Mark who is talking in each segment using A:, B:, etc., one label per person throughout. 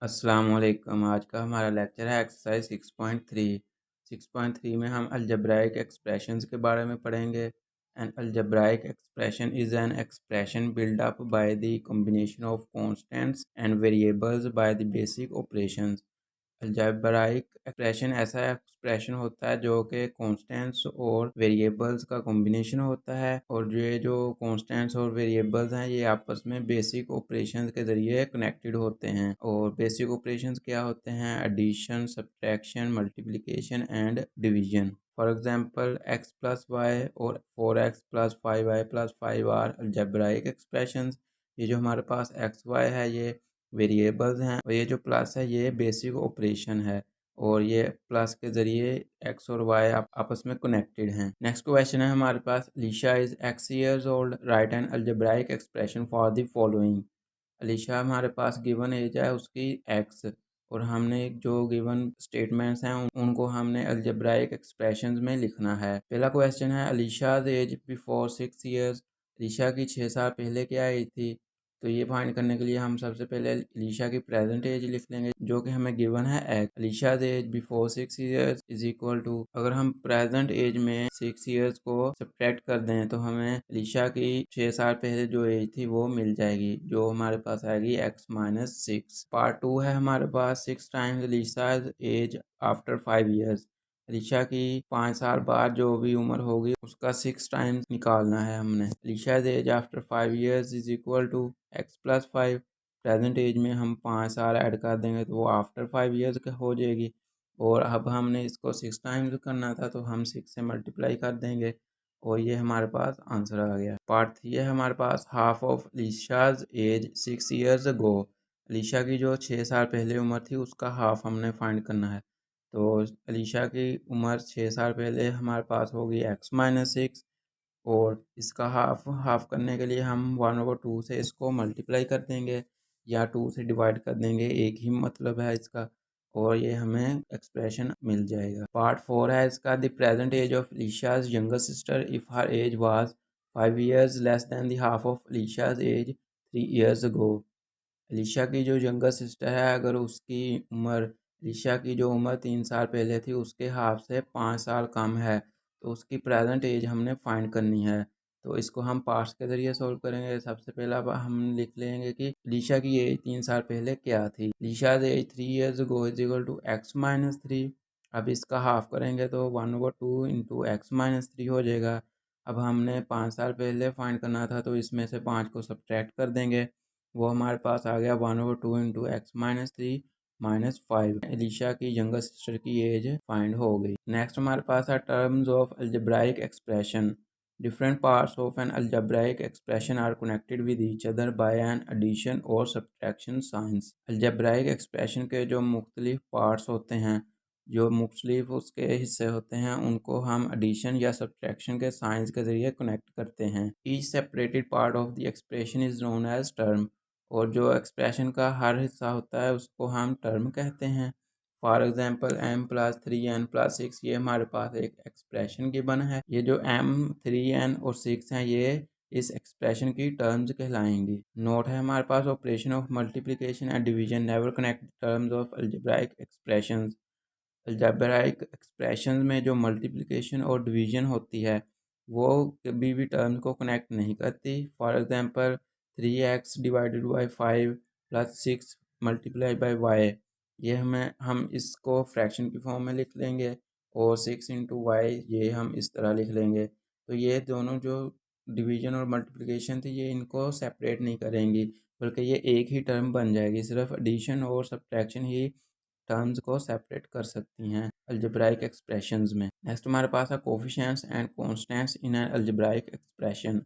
A: अस्सलाम वालेकुम। आज का हमारा लेक्चर है एक्सरसाइज 6.3। 6.3 में हम अलजेब्राइक एक्सप्रेशंस के बारे में पढ़ेंगे। An algebraic expression is an expression build up by the combination of constants and variables by the basic operations. Algebraic expression ऐसा एक्सप्रेशन होता है जो कि कांस्टेंट्स और वेरिएबल्स का कॉम्बिनेशन होता है, और ये जो कांस्टेंट्स और वेरिएबल्स हैं ये आपस में बेसिक ऑपरेशंस के ज़रिए कनेक्टेड होते हैं। और बेसिक ऑपरेशंस क्या होते हैं? Addition, subtraction, multiplication and division. For example x plus y और 4x plus 5y plus 5 are algebraic expressions. ये जो हमारे पास एक्स वाई है ये वेरिएबल्स हैं, और ये जो प्लस है ये बेसिक ऑपरेशन है, और ये प्लस के ज़रिए एक्स और वाई आपस में कनेक्टेड हैं। नेक्स्ट क्वेश्चन है हमारे पास, Alisha is x years old, write an algebraic expression for the following. Alisha हमारे पास गिवन एज है उसकी एक्स, और हमने जो गिवन स्टेटमेंट्स हैं उनको हमने अलजेब्राइक एक्सप्रेशंस में लिखना है। पहला क्वेश्चन है, Alisha age before 6 years. Alisha की 6 साल पहले क्या एज थी? तो ये फाइंड करने के लिए हम सबसे पहले अलीशा की प्रेजेंट एज लिख लेंगे जो कि हमें गिवन है x. Alisha age before 6 years is equal to, अगर हम प्रेजेंट एज में 6 ईयर्स को सब्ट्रैक्ट कर दें तो हमें अलीशा की 6 साल पहले जो एज थी वो मिल जाएगी, जो हमारे पास आएगी x-6। पार्ट 2 है हमारे पास, 6 times Alisha age after 5 years. Alisha की 5 साल बाद जो भी उम्र होगी उसका 6 टाइम्स निकालना है हमने। Alisha age after 5 years is equal to x plus 5। Present age में हम 5 साल ऐड कर देंगे तो वो आफ्टर 5 ईयर्स हो जाएगी, और अब हमने इसको 6 टाइम्स करना था तो हम 6 से मल्टीप्लाई कर देंगे, और ये हमारे पास आंसर आ गया। पार्ट 3 है हमारे पास, half of Alisha's age 6 years ago. Alisha की जो 6 साल पहले उम्र थी उसका हाफ हमने फाइंड करना है। तो अलीशा की उम्र 6 साल पहले हमारे पास होगी x-6, और इसका हाफ हाफ करने के लिए हम 1/2 से इसको मल्टीप्लाई कर देंगे या 2 से डिवाइड कर देंगे, एक ही मतलब है इसका, और ये हमें एक्सप्रेशन मिल जाएगा। पार्ट 4 है इसका, the present age of Alisha's younger sister if her age was 5 years less than the half of Alisha's age 3 years ago. Alisha की जो यंगर सिस्टर है, अगर उसकी उम्र, अलीशा की जो उम्र 3 साल पहले थी उसके हाफ से 5 साल कम है, तो उसकी प्रेजेंट एज हमने फाइंड करनी है। तो इसको हम पार्ट्स के ज़रिए सोल्व करेंगे। सबसे पहला हम लिख लेंगे कि अलीशा की एज 3 साल पहले क्या थी। Alisha age 3 years ago is equal to x-3। अब इसका हाफ करेंगे तो 1/2 इंटू x-3 हो जाएगा। अब हमने 5 साल पहले फाइंड करना था तो इसमें से 5 को सब्ट्रैक्ट कर देंगे, वो हमारे पास आ गया 1/2 इंटू x-3 - 5। एलिशा की यंगर सिस्टर की एज फाइंड हो गई। नेक्स्ट हमारे पास है terms of algebraic expression. Different parts of an algebraic expression are connected with each other by an addition और सब्ट्रैक्शन साइंस। अलजेब्राइक एक्सप्रेशन के जो मुख्तलिफ पार्ट्स होते हैं, जो मुख्तलिफ उसके हिस्से होते हैं, उनको हम एडिशन या सब्ट्रैक्शन के साइंस के ज़रिए कनेक्ट करते हैं। Each separated part of the expression is known as term, और जो एक्सप्रेशन का हर हिस्सा होता है उसको हम टर्म कहते हैं। फॉर एग्जांपल m+3n+6, ये हमारे पास एक एक्सप्रेशन गिवन है। ये जो m, 3n और 6 हैं ये इस एक्सप्रेशन की टर्म्स कहलाएंगी। नोट है हमारे पास, operation of multiplication and division never connect terms of algebraic expressions. Algebraic expression में जो मल्टीप्लिकेशन और डिवीजन होती है वो कभी भी टर्म्स को कनेक्ट नहीं करती। For example 3x divided by 5 plus 6 multiply by y, ये हम इसको फ्रैक्शन की फॉर्म में लिख लेंगे, और 6 इंटू वाई ये हम इस तरह लिख लेंगे। तो ये दोनों जो डिवीजन और मल्टीप्लिकेशन थी ये इनको सेपरेट नहीं करेंगी, बल्कि ये एक ही टर्म बन जाएगी। सिर्फ एडिशन और सब्ट्रैक्शन ही टर्म्स को सेपरेट कर सकती हैं अलजेब्राइक एक्सप्रेशंस में। नेक्स्ट हमारे पास है coefficients and constants in an algebraic expression.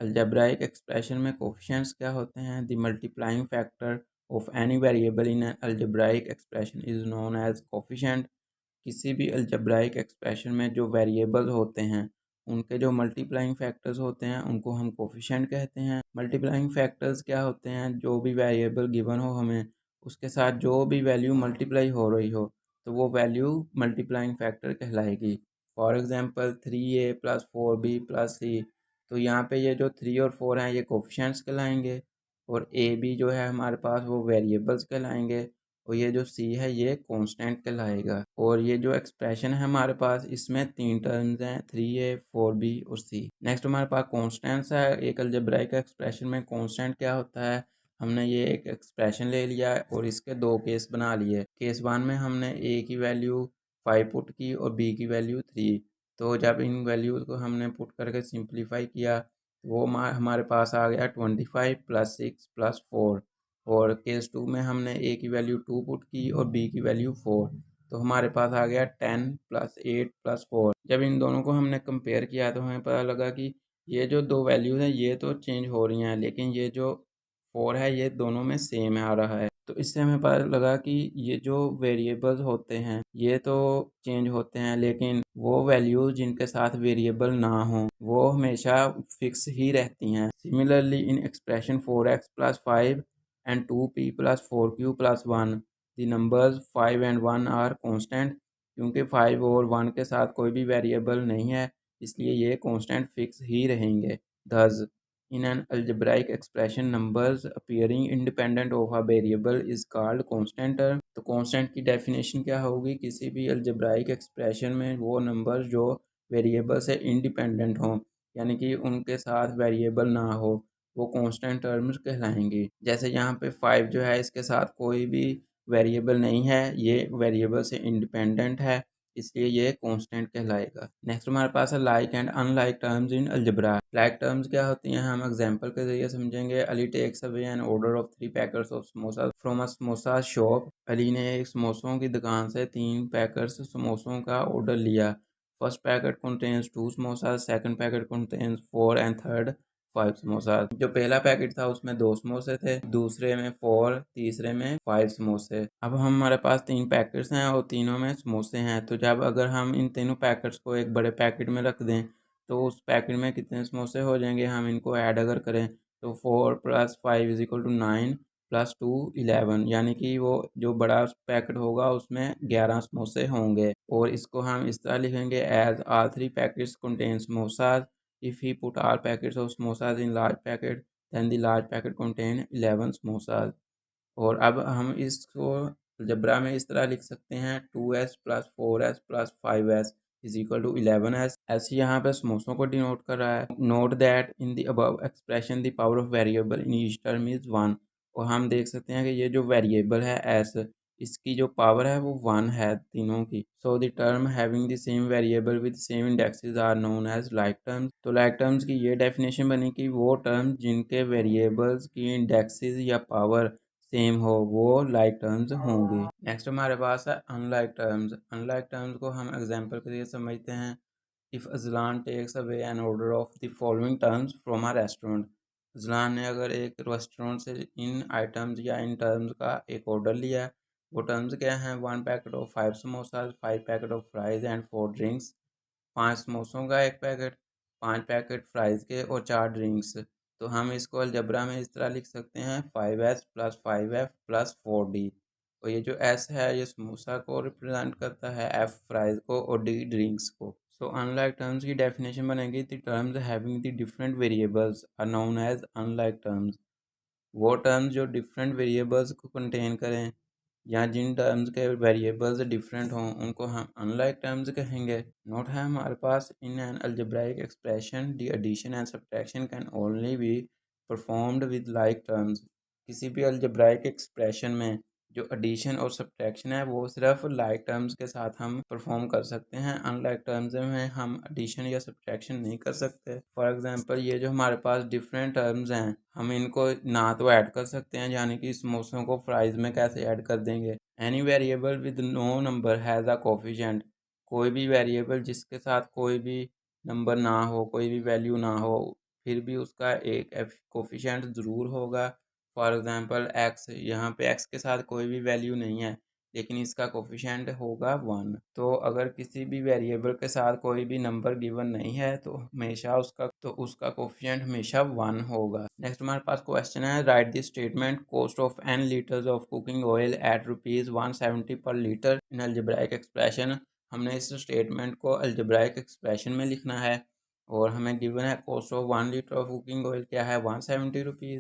A: Algebraic expression में कोफिशिएंट्स क्या होते हैं? The multiplying factor of any variable in an algebraic expression is known as coefficient. किसी भी अलजेब्राइक एक्सप्रेशन में जो वेरिएबल होते हैं उनके जो मल्टीप्लाइंग फैक्टर्स होते हैं उनको हम कोफिशिएंट कहते हैं। मल्टीप्लाइंग फैक्टर्स क्या होते हैं? जो भी वेरिएबल गिवन हो हमें, उसके साथ जो भी वैल्यू मल्टीप्लाई हो रही हो तो वो वैल्यू मल्टीप्लाइंग फैक्टर कहलाएगी। For example 3a plus 4b plus c, तो यहाँ पे ये जो 3 और 4 हैं ये कोफिशिएंट्स कहलाएंगे, और a b जो है हमारे पास वो वेरिएबल्स कहलाएंगे, और ये जो सी है ये कांस्टेंट कहलाएगा। और ये जो एक्सप्रेशन है हमारे पास इसमें 3 टर्म्स हैं, 3a, 4b और c। नेक्स्ट हमारे पास कांस्टेंट्स है। एक अलजेब्राइक एक्सप्रेशन में कांस्टेंट क्या होता है, हमने ये एक एक्सप्रेशन ले लिया और इसके 2 केस बना लिए। केस 1 में हमने a की वैल्यू 5 पुट की और b की वैल्यू 3। तो जब इन वैल्यूज़ को हमने पुट करके सिंप्लीफाई किया तो वो हमारे पास आ गया 25 + 6 + 4। और केस 2 में हमने a की वैल्यू 2 पुट की और b की वैल्यू 4। तो हमारे पास आ गया 10 + 8 + 4। जब इन दोनों को हमने कंपेयर किया तो हमें पता लगा कि ये जो 2 वैल्यूज़ हैं ये तो चेंज हो रही हैं, लेकिन ये जो 4 है ये दोनों में सेम आ रहा है। तो इससे हमें पता लगा कि ये जो वेरिएबल्स होते हैं ये तो चेंज होते हैं, लेकिन वो वैल्यूज जिनके साथ वेरिएबल ना हो वो हमेशा फिक्स ही रहती हैं। Similarly in expression 4x + 5 and 2p + 4q + 1 the numbers 5 and 1 are constant. क्योंकि 5 और 1 के साथ कोई भी वेरिएबल नहीं है इसलिए ये कॉन्स्टेंट फिक्स ही रहेंगे। Thus, in an algebraic expression, numbers appearing independent of a variable is called constant term। तो constant की डेफिनेशन क्या होगी, किसी भी algebraic expression में वो नंबर जो वेरिएबल से इंडिपेंडेंट हों, यानी कि उनके साथ वेरिएबल ना हो, वो कांस्टेंट टर्म्स कहलाएंगे। जैसे यहाँ पे 5 जो है इसके साथ कोई भी वेरिएबल नहीं है, ये वेरिएबल से इंडिपेंडेंट है इसलिए ये कांस्टेंट कहलाएगा। नेक्स्ट हमारे पास है like and unlike terms in algebra. Like terms क्या होती हैं हम एग्जांपल के जरिए समझेंगे। Ali takes away an order of 3 packets of samosa from a samosa shop. Ali ने एक समोसों की दुकान से 3 पैकेट्स समोसों का ऑर्डर लिया। First packet contains 2 samosa, second packet contains 4 and third 5 samosa. जो पहला पैकेट था उसमें 2 समोसे थे, दूसरे में 4, तीसरे में 5 समोसे। अब हमारे पास 3 पैकेट्स हैं और तीनों में समोसे हैं। तो जब अगर हम इन तीनों पैकेट्स को एक बड़े पैकेट में रख दें तो उस पैकेट में कितने समोसे हो जाएंगे, हम इनको ऐड अगर करें तो 4 + 5 = 9 + 2 11, यानी कि वो जो बड़ा पैकेट होगा उसमें 11 समोसे होंगे। और इसको हम इस तरह लिखेंगे as all 3 packets contain samosas. If he put all packets of samosas in large packet, then the large packet contain 11 samosas। और अब हम इसको अलजेब्रा में इस तरह लिख सकते हैं 2s + 4s + 5s = 11s। ऐसे यहाँ पे समोसों को डिनोट कर रहा है। Note that in the above expression the power of variable in each term is 1। और हम देख सकते हैं कि ये जो वेरिएबल है एस, इसकी जो पावर है वो 1 है तीनों की। So the term having the same variable with same indexes are known as like terms. तो लाइक टर्म्स की ये डेफिनेशन बनी कि वो टर्म्स जिनके वेरिएबल्स की इंडेक्सेस या पावर सेम हो वो लाइक टर्म्स होंगे। नेक्स्ट हमारे पास है अनलाइक टर्म्स। अनलाइक टर्म्स को हम एग्जांपल के लिए समझते हैं। If Ajlan takes away an order of the following terms from a restaurant. Ajlan ने अगर एक रेस्टोरेंट से इन आइटम्स या इन टर्म्स का एक ऑर्डर लिया, वो टर्म्स क्या हैं, 1 packet of 5 samosas, 5 packet of fries and 4 drinks. 5 समोसों का एक पैकेट, 5 पैकेट फ्राइज़ के और 4 ड्रिंक्स। तो हम इसको अलजेब्रा में इस तरह लिख सकते हैं 5s + 5f + 4d। और ये जो s है ये समोसा को रिप्रेजेंट करता है, f फ्राइज़ को और d ड्रिंक्स को। सो अनलाइक टर्म्स की डेफिनेशन बनेगी the terms having the different variables are known as unlike terms. वो टर्म्स जो डिफरेंट वेरिएबल्स को कंटेन करें या जिन टर्म्स के वेरिएबल्स डिफरेंट हों उनको हम अनलाइक टर्म्स कहेंगे। नोट है हमारे पास in an algebraic expression the addition and subtraction can only be performed with like terms. किसी भी अलजेब्राइक एक्सप्रेशन में जो एडिशन और सब्ट्रैक्शन है वो सिर्फ लाइक टर्म्स के साथ हम परफॉर्म कर सकते हैं, अनलाइक टर्म्स में हम एडिशन या सब्ट्रैक्शन नहीं कर सकते। फॉर एग्जांपल ये जो हमारे पास डिफरेंट टर्म्स हैं हम इनको ना तो ऐड कर सकते हैं, यानी कि समोसों को फ्राइज़ में कैसे ऐड कर देंगे। Any variable with no number has a coefficient. कोई भी वेरिएबल जिसके साथ कोई भी नंबर ना हो, कोई भी वैल्यू ना हो, फिर भी उसका एक कोफिशिएंट ज़रूर होगा। फॉर एग्जांपल x, यहाँ पे x के साथ कोई भी वैल्यू नहीं है लेकिन इसका कोफिशिएंट होगा 1। तो अगर किसी भी वेरिएबल के साथ कोई भी नंबर गिवन नहीं है तो हमेशा उसका कोफिशिएंट हमेशा 1 होगा। नेक्स्ट हमारे पास क्वेश्चन है right the statement cost of n litres of cooking oil eight ₹170 पर लीटर इन अलजेब्राइक एक्सप्रेशन। हमने इस स्टेटमेंट को अलजेब्राइक एक्सप्रेशन में लिखना है और हमें गिवन है cost of 1 litre of cooking oil क्या है, ₹170।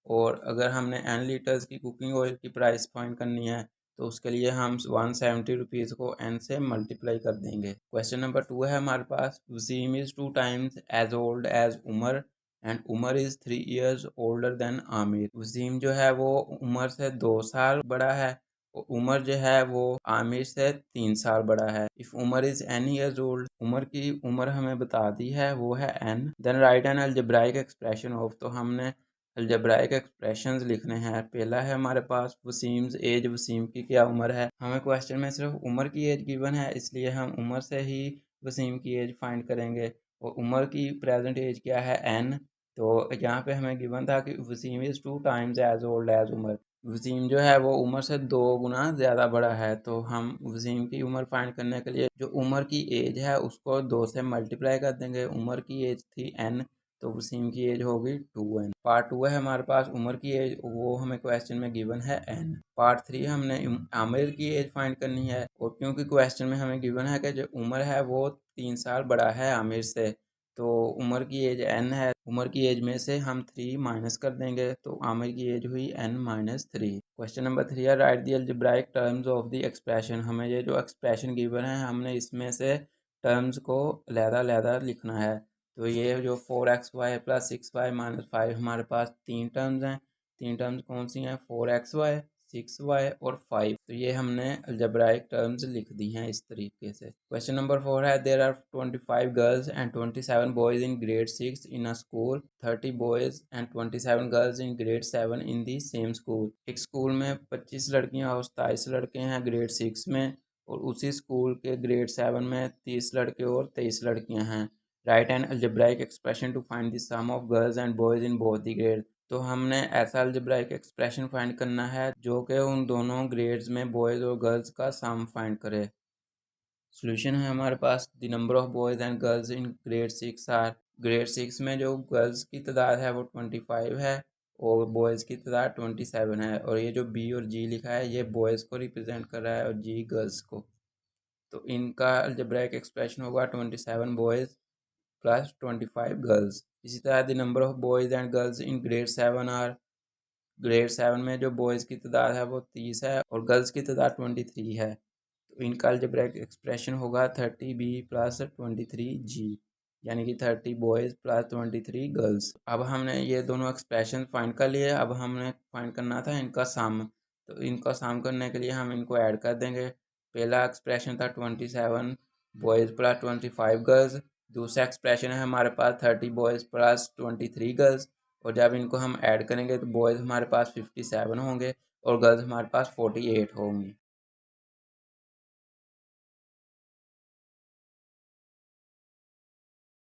A: और अगर हमने n लीटर्स की कुकिंग ऑयल की प्राइस फाइंड करनी है तो उसके लिए हम 170 रुपीज़ को n से मल्टीप्लाई कर देंगे। क्वेश्चन नंबर 2 है हमारे पास, Wasim is 2 times as old as Umar and Umar is 3 years older than Aamir. Wasim जो है वो उमर से 2 साल बड़ा है और उमर जो है वो आमिर से 3 साल बड़ा है। If Umar is n years old, Umar की उम्र हमें बता दी है, वो है n। Then write an algebraic expression of, तो हमने अलजेब्राइक एक्सप्रेशंस लिखने हैं। पहला है हमारे पास वसीम्स एज, वसीम की क्या उम्र है। हमें क्वेश्चन में सिर्फ उम्र की एज गिवन है, इसलिए हम उम्र से ही वसीम की एज फाइंड करेंगे। और उम्र की प्रेजेंट एज क्या है, n। तो यहाँ पे हमें गिवन था कि Waseem is 2 times as old as Umar. Waseem जो है वो उमर से 2 गुना ज़्यादा बड़ा है, तो हम वसीम की उम्र फाइंड करने के लिए जो उमर की एज है उसको 2 से मल्टीप्लाई कर देंगे। उमर की एज थी n, तो वसीम की एज होगी 2n। पार्ट 2 है हमारे पास उमर की एज, वो हमें क्वेश्चन में गिवन है n। पार्ट 3 हमने आमिर की एज फाइंड करनी है, और क्योंकि क्वेश्चन में हमें गिवन है कि जो उमर है वो 3 साल बड़ा है आमिर से, तो उमर की एज n है। उमर की एज में से हम 3 माइनस कर देंगे, तो आमिर की एज हुई n माइनस 3। क्वेश्चन नंबर 3 है, right the algebraic terms of the expression. हमें ये जो एक्सप्रेशन गिवन है हमने इसमें से टर्म्स को अलहदा लिखना है। तो ये जो 4xy प्लस 6y माइनस 5 हमारे पास 3 टर्म्स हैं। 3 टर्म्स कौन सी हैं, 4xy, 6y और 5। तो ये हमने अलजेब्राइक टर्म्स लिख दी हैं इस तरीके से। क्वेश्चन नंबर 4 है, there are 25 girls and 27 boys in grade 6 in a school, 30 boys and 27 girls in grade 7 in the same school. एक स्कूल में 25 लड़कियां और 27 लड़के हैं ग्रेड 6 में, और उसी स्कूल के ग्रेड 7 में 30 लड़के और 23 लड़कियां हैं। Write an algebraic expression to find the sum of girls and boys in both the grade. तो हमने ऐसा अलजेब्राइक एक्सप्रेशन फाइंड करना है जो कि उन दोनों ग्रेड्स में बॉयज़ और गर्ल्स का सम फाइंड करे। सॉल्यूशन है हमारे पास, the number of boys and girls in grade 6 are, grade 6 में जो गर्ल्स की तादाद है वो 25 है और बॉयज़ की तादाद 27 है, और ये जो बी और जी लिखा है ये बॉयज़ को रिप्रेजेंट कर रहा है और जी गर्ल्स को। तो इनका अलजेब्राइक एक्सप्रेशन होगा 27 बॉयज़ प्लस 25 गर्ल्स। इसी तरह the number of boys and girls in grade 7 are, grade 7 में जो बॉयज़ की तादाद है वो 30 है और गर्ल्स की तादाद 23 है। तो इनका अलजेब्रिक एक्सप्रेशन होगा 30b प्लस 23g, यानी कि 30 बॉयज़ प्लस 23 गर्ल्स। अब हमने ये दोनों एक्सप्रेशन फाइंड कर लिए, अब हमने फाइंड करना था इनका सम। तो इनका सम करने के लिए हम इनको ऐड कर देंगे। पहला एक्सप्रेशन था 27 बॉयज़ प्लस 25 गर्ल्स, दूसरा एक्सप्रेशन है हमारे पास 30 बॉयज़ प्लस 23 गर्ल्स, और जब इनको हम ऐड करेंगे तो बॉयज़ हमारे पास 57 होंगे और गर्ल्स हमारे पास 48 होंगी।